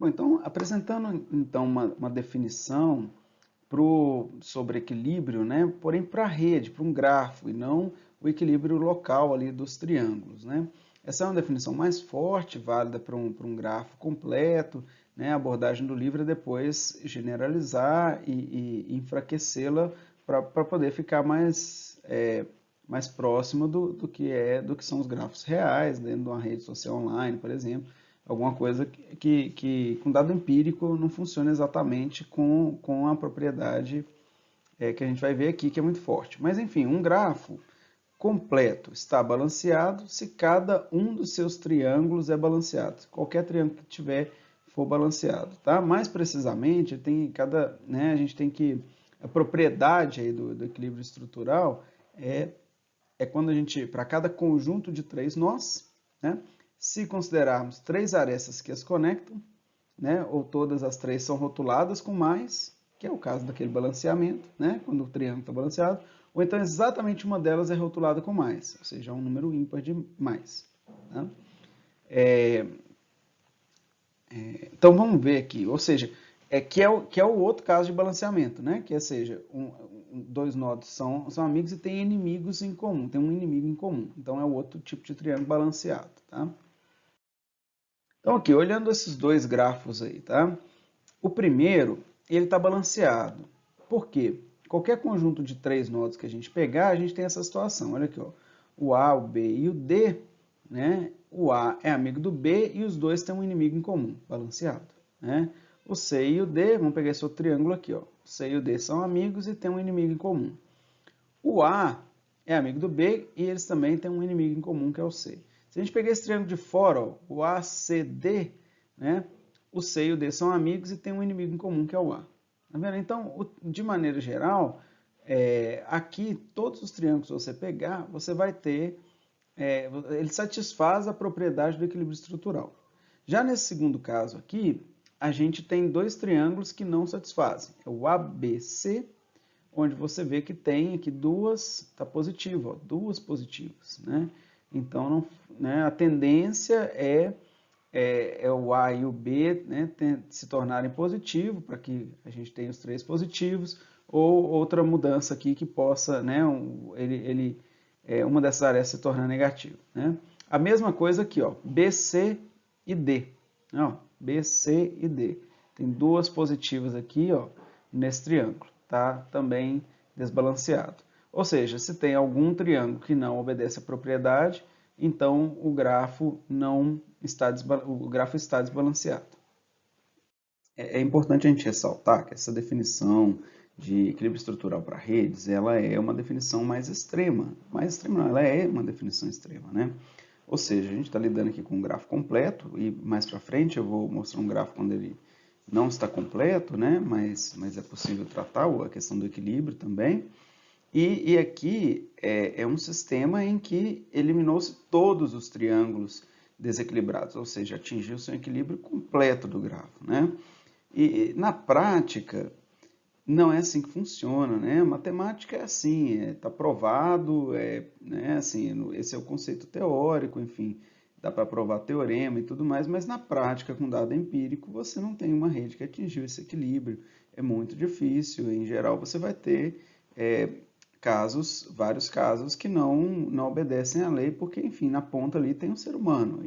Bom, então, apresentando então uma definição sobre equilíbrio, né? Porém para a rede, para um grafo, e não o equilíbrio local ali dos triângulos, né? Essa é uma definição mais forte, válida para um grafo completo, né? A abordagem do livro é depois generalizar e enfraquecê-la para poder ficar mais próximo do que são os grafos reais dentro de uma rede social online, por exemplo, alguma coisa que com dado empírico não funciona exatamente com a propriedade que a gente vai ver aqui, que é muito forte. Mas enfim, um grafo completo está balanceado se cada um dos seus triângulos é balanceado. Se qualquer triângulo que tiver for balanceado, tá? Mais precisamente, a gente tem que a propriedade aí do equilíbrio estrutural é quando a gente, para cada conjunto de três nós, né, se considerarmos três arestas que as conectam, né, ou todas as três são rotuladas com mais, que é o caso daquele balanceamento, né, quando o triângulo está balanceado, ou então exatamente uma delas é rotulada com mais, ou seja, um número ímpar de mais. Tá? Então vamos ver aqui, ou seja, que é o outro caso de balanceamento, né? Que seja, dois nodos são amigos e têm inimigos em comum, tem um inimigo em comum. Então é o outro tipo de triângulo balanceado, tá? Então aqui, olhando esses dois grafos aí, tá? O primeiro, ele está balanceado. Por quê? Qualquer conjunto de três nodos que a gente pegar, a gente tem essa situação. Olha aqui, ó. O A, o B e o D, né? O A é amigo do B e os dois têm um inimigo em comum, balanceado, né? O C e o D, vamos pegar esse outro triângulo aqui, ó. O C e o D são amigos e têm um inimigo em comum. O A é amigo do B e eles também têm um inimigo em comum, que é o C. Se a gente pegar esse triângulo de fora, ó, o ACD, né? O C e o D são amigos e têm um inimigo em comum, que é o A. Tá vendo? Então, de maneira geral, aqui, todos os triângulos que você pegar, você vai ter... ele satisfaz a propriedade do equilíbrio estrutural. Já nesse segundo caso aqui, a gente tem dois triângulos que não satisfazem. É o ABC, onde você vê que tem aqui duas, está positivo, ó, duas positivas, né? Então, não, né, a tendência é o A e o B, né, se tornarem positivos, para que a gente tenha os três positivos, ou outra mudança aqui que possa, né, uma dessas áreas se tornar negativa, né? A mesma coisa aqui, ó, B, C e D. Ó, B, C e D. Tem duas positivas aqui, ó, nesse triângulo, tá? Também desbalanceado. Ou seja, se tem algum triângulo que não obedece à propriedade, então o grafo está desbalanceado. É importante a gente ressaltar que essa definição de equilíbrio estrutural para redes, ela é uma definição mais extrema não, ela é uma definição extrema, né? Ou seja, a gente está lidando aqui com um grafo completo e mais para frente eu vou mostrar um grafo quando ele não está completo, né? Mas é possível tratar a questão do equilíbrio também. E aqui é um sistema em que eliminou-se todos os triângulos desequilibrados, ou seja, atingiu-se um equilíbrio completo do grafo, né? E na prática, não é assim que funciona, né? Matemática é assim, está provado, né, assim, esse é o conceito teórico, enfim, dá para provar teorema e tudo mais, mas na prática, com dado empírico, você não tem uma rede que atingiu esse equilíbrio, é muito difícil, em geral você vai ter vários casos que não obedecem à lei, porque, enfim, na ponta ali tem um ser humano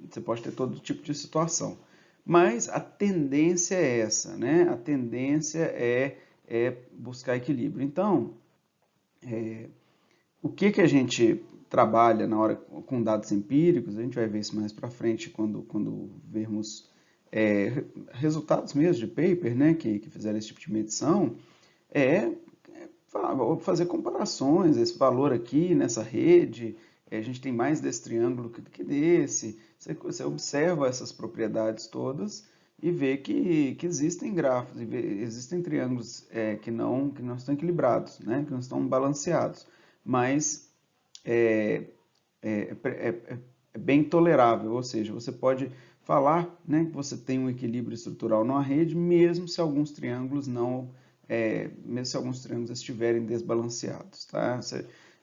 você pode ter todo tipo de situação. Mas a tendência é essa, né? A tendência é buscar equilíbrio. Então, o que a gente trabalha na hora com dados empíricos, a gente vai ver isso mais para frente quando vermos resultados mesmo de paper, né, que fizeram esse tipo de medição, é fazer comparações, esse valor aqui nessa rede, a gente tem mais desse triângulo que desse, você observa essas propriedades todas e vê que existem grafos, existem triângulos que não estão equilibrados, né, que não estão balanceados, mas é, é bem tolerável, ou seja, você pode falar, né, que você tem um equilíbrio estrutural numa rede, mesmo se alguns triângulos mesmo se alguns triângulos estiverem desbalanceados, tá?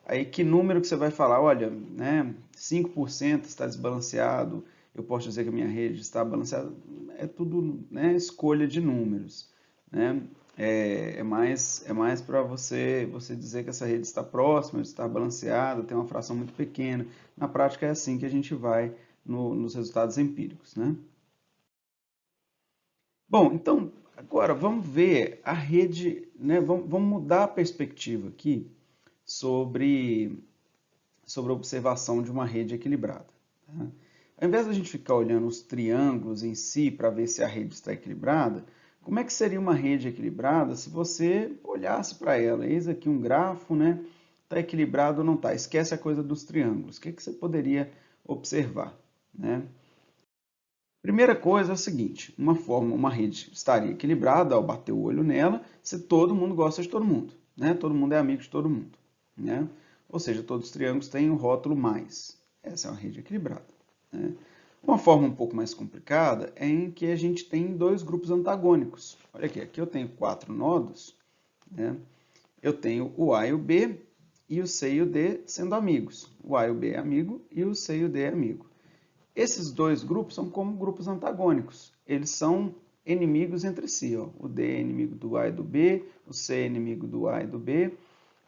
Aí que número que você vai falar? Olha, né, 5% está desbalanceado, eu posso dizer que a minha rede está balanceada. É tudo, né, escolha de números, né? É mais para você dizer que essa rede está próxima, está balanceada, tem uma fração muito pequena. Na prática é assim que a gente vai nos resultados empíricos, né? Bom, então agora vamos ver a rede, né? Vamos mudar a perspectiva aqui sobre a observação de uma rede equilibrada. Tá? Ao invés de a gente ficar olhando os triângulos em si para ver se a rede está equilibrada, como é que seria uma rede equilibrada se você olhasse para ela? Eis aqui um grafo, né? Está equilibrado ou não está? Esquece a coisa dos triângulos. O que você poderia observar, né? Primeira coisa é o seguinte, uma rede estaria equilibrada ao bater o olho nela se todo mundo gosta de todo mundo, né? Todo mundo é amigo de todo mundo, né? Ou seja, todos os triângulos têm o rótulo mais. Essa é uma rede equilibrada, né? Uma forma um pouco mais complicada é em que a gente tem dois grupos antagônicos. Olha aqui eu tenho 4 nodos, né? Eu tenho o A e o B e o C e o D sendo amigos. O A e o B é amigo e o C e o D é amigo. Esses dois grupos são como grupos antagônicos. Eles são inimigos entre si. Ó. O D é inimigo do A e do B, o C é inimigo do A e do B,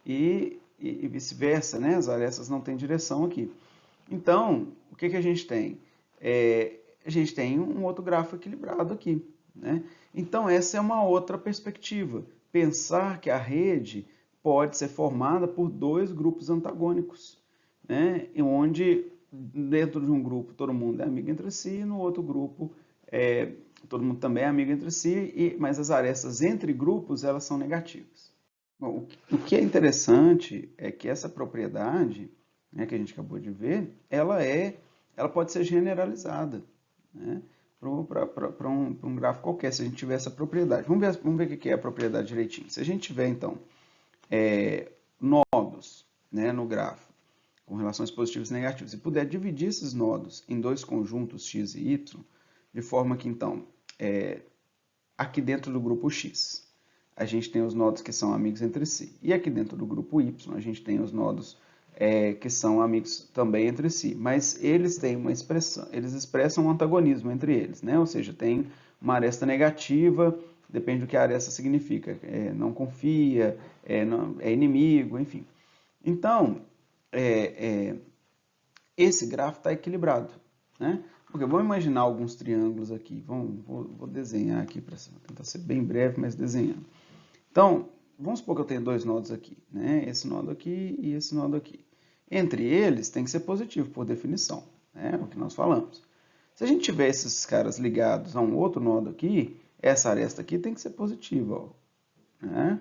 e vice-versa, né? As arestas não têm direção aqui. Então, o que a gente tem? A gente tem um outro grafo equilibrado aqui, né? Então, essa é uma outra perspectiva. Pensar que a rede pode ser formada por dois grupos antagônicos, né? Onde dentro de um grupo todo mundo é amigo entre si, e no outro grupo todo mundo também é amigo entre si, mas as arestas entre grupos elas são negativas. Bom, o que é interessante é que essa propriedade, né, que a gente acabou de ver, ela pode ser generalizada, né, para um gráfico qualquer, se a gente tiver essa propriedade. Vamos ver o que é a propriedade direitinho. Se a gente tiver, então, nodos, né, no grafo, com relações positivas e negativas, e puder dividir esses nodos em dois conjuntos x e y, de forma que, então, aqui dentro do grupo x, a gente tem os nodos que são amigos entre si. E aqui dentro do grupo y, a gente tem os nodos que são amigos também entre si. Mas eles têm uma expressão, eles expressam um antagonismo entre eles, né? Ou seja, tem uma aresta negativa, depende do que a aresta significa. Não confia, é inimigo, enfim. Então, esse gráfico está equilibrado, né? Porque vamos imaginar alguns triângulos aqui. Vou desenhar aqui para tentar ser bem breve, mas desenhando. Então, vamos supor que eu tenho dois nodos aqui, né? Esse nodo aqui e esse nodo aqui. Entre eles tem que ser positivo, por definição, né? É o que nós falamos. Se a gente tiver esses caras ligados a um outro nodo aqui, essa aresta aqui tem que ser positiva, ó, né?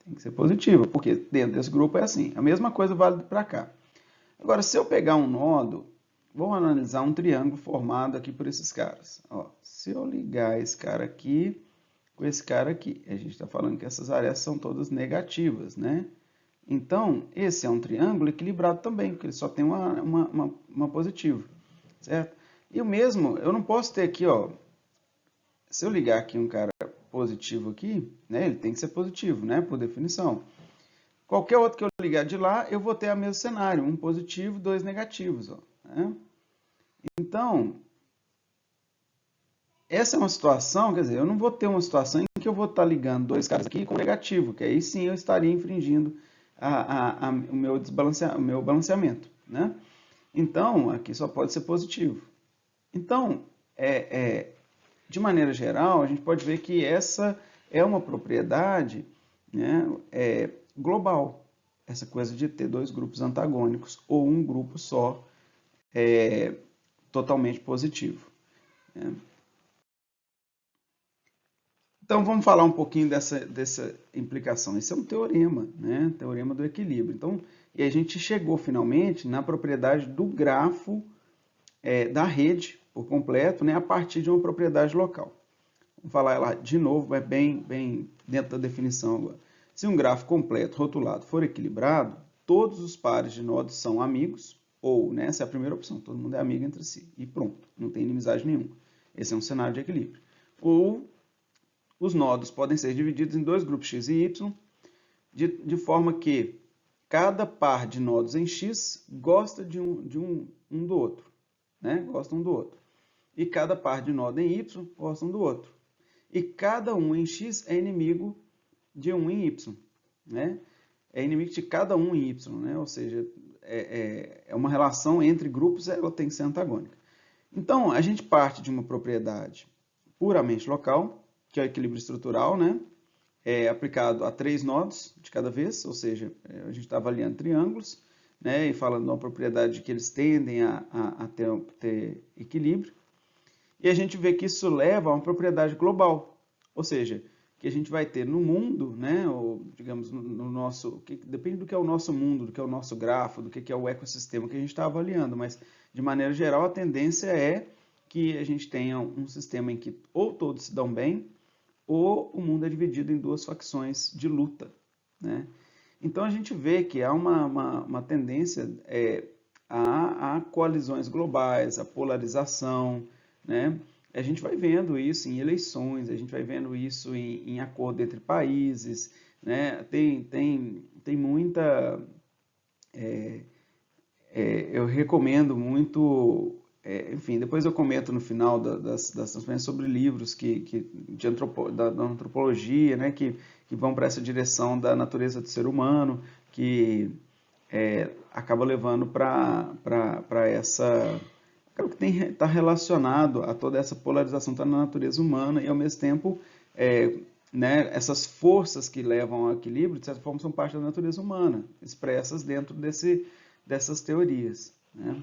Tem que ser positiva, porque dentro desse grupo é assim. A mesma coisa vale para cá. Agora, se eu pegar um nodo, vamos analisar um triângulo formado aqui por esses caras. Ó, se eu ligar esse cara aqui com esse cara aqui, a gente está falando que essas arestas são todas negativas, né? Então, esse é um triângulo equilibrado também, porque ele só tem uma positiva, certo? E o mesmo, eu não posso ter aqui, ó, se eu ligar aqui um cara positivo aqui, né, ele tem que ser positivo, né, por definição. Qualquer outro que eu ligar de lá, eu vou ter o mesmo cenário, um positivo, dois negativos, ó, né? Então, essa é uma situação, quer dizer, eu não vou ter uma situação em que eu vou estar ligando dois caras aqui com negativo, que aí sim eu estaria infringindo o meu balanceamento, né? Então, aqui só pode ser positivo. Então, de maneira geral, a gente pode ver que essa é uma propriedade, né, global. Essa coisa de ter dois grupos antagônicos ou um grupo só totalmente positivo, né? Então, vamos falar um pouquinho dessa implicação. Esse é um teorema, né? Teorema do equilíbrio. Então, e a gente chegou finalmente na propriedade do grafo da rede por completo, né? A partir de uma propriedade local. Vamos falar ela de novo, é bem dentro da definição agora. Se um grafo completo rotulado for equilibrado, todos os pares de nodos são amigos, ou, né, essa é a primeira opção, todo mundo é amigo entre si, e pronto, não tem inimizade nenhuma. Esse é um cenário de equilíbrio. Ou os nodos podem ser divididos em dois grupos x e y, de forma que cada par de nodos em x gosta de um do outro. né? Gostam um do outro. E cada par de nó em Y gostam do outro. E cada um em X é inimigo de um em Y, né? É inimigo de cada um em Y, né? Ou seja, é uma relação entre grupos, ela tem que ser antagônica. Então, a gente parte de uma propriedade puramente local, que é o equilíbrio estrutural, né? É aplicado a 3 nodos de cada vez, ou seja, a gente está avaliando triângulos, né? E falando de uma propriedade de que eles tendem a ter equilíbrio. E a gente vê que isso leva a uma propriedade global, ou seja, que a gente vai ter no mundo, né, ou digamos no nosso, depende do que é o nosso mundo, do que é o nosso grafo, do que é o ecossistema que a gente está avaliando, mas de maneira geral a tendência é que a gente tenha um sistema em que ou todos se dão bem, ou o mundo é dividido em duas facções de luta, né? Então a gente vê que há uma tendência a coalizões globais, a polarização, né? A gente vai vendo isso em eleições, a gente vai vendo isso em acordo entre países, né? Tem muita... eu recomendo muito... enfim, depois eu comento no final das transferências sobre livros da antropologia, né? Que vão para essa direção da natureza do ser humano, que acaba levando para essa... Acaba que está relacionado a toda essa polarização que está na natureza humana e, ao mesmo tempo, né, essas forças que levam ao equilíbrio, de certa forma, são parte da natureza humana, expressas dentro dessas teorias, né?